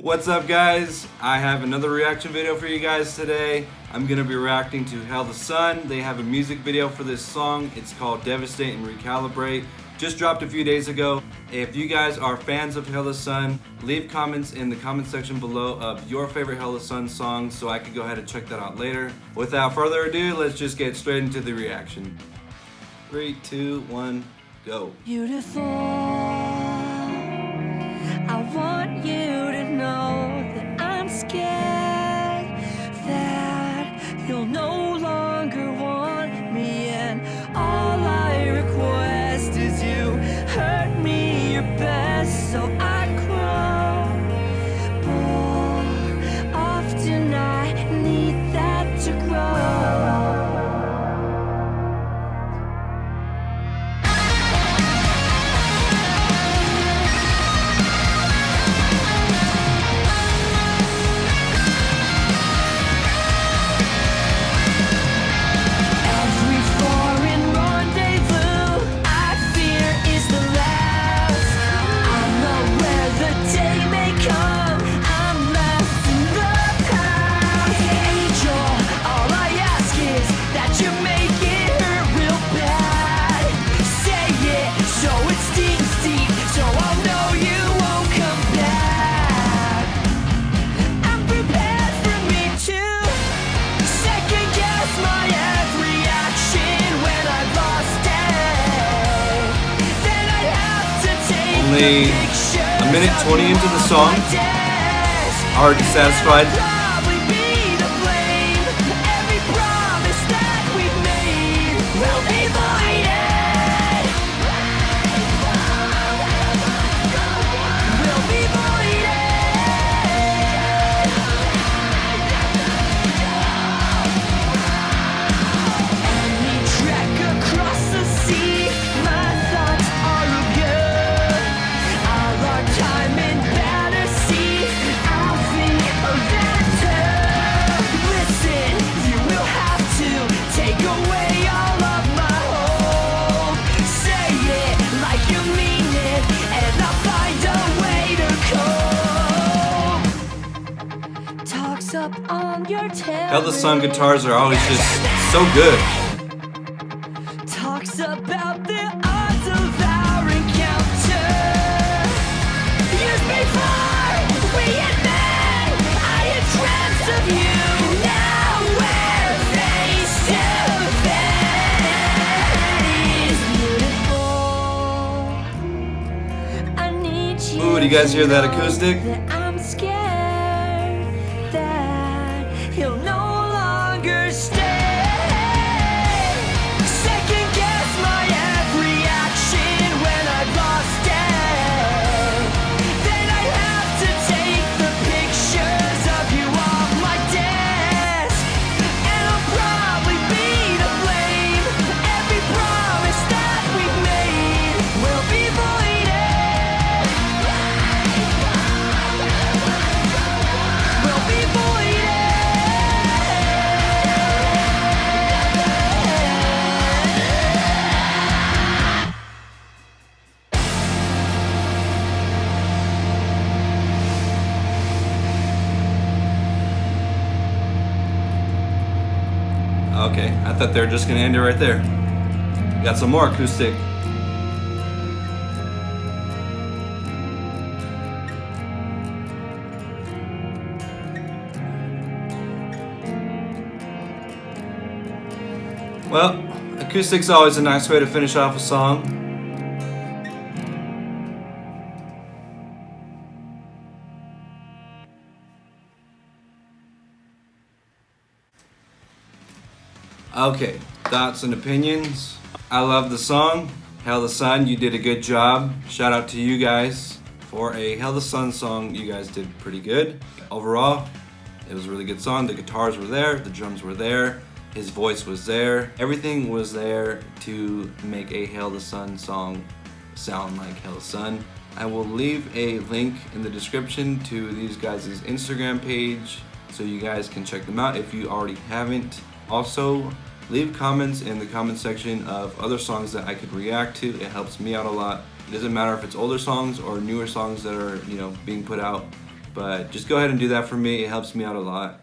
What's up, guys? I have another reaction video for you guys today. I'm gonna be reacting to Hail the Sun. They have a music video for this song. It's called Devastate Recalibrate. Just dropped a few days ago. If you guys are fans of Hail the Sun, leave comments in the comment section below of your favorite Hail the Sun songs so I can go ahead and check that out later. Without further ado, let's just get straight into the reaction. 3, 2, 1, go. Beautiful, I want you to know that I'm scared that you'll no longer want me, and all I request is you hurt me your best so I crumble. Often I need that to grow. Only a minute 20 into the song, already satisfied. Up on your Hail the Sun guitars are always just so good. Talks about the odds of our encounter. Years before we had met, I had dreamt of you. Now we're face to face. Beautiful, I need you. Ooh, do you guys hear that acoustic? I'm scared he'll no longer stay. Second guess my every action when I've lost it. Then I have to take the pictures of you off my desk, and I'll probably be to blame. Every promise that we've made will be voided. Will be voided. Okay, I thought they were just gonna end it right there. Got some more acoustic. Well, acoustic's always a nice way to finish off a song. Okay, thoughts and opinions. I love the song. Hail the Sun, you did a good job. Shout out to you guys. For a Hail the Sun song, you guys did pretty good. Overall, it was a really good song. The guitars were there, the drums were there, his voice was there. Everything was there to make a Hail the Sun song sound like Hail the Sun. I will leave a link in the description to these guys' Instagram page so you guys can check them out if you already haven't. Also, leave comments in the comment section of other songs that I could react to. It helps me out a lot. It doesn't matter if it's older songs or newer songs that are, being put out. But just go ahead and do that for me. It helps me out a lot.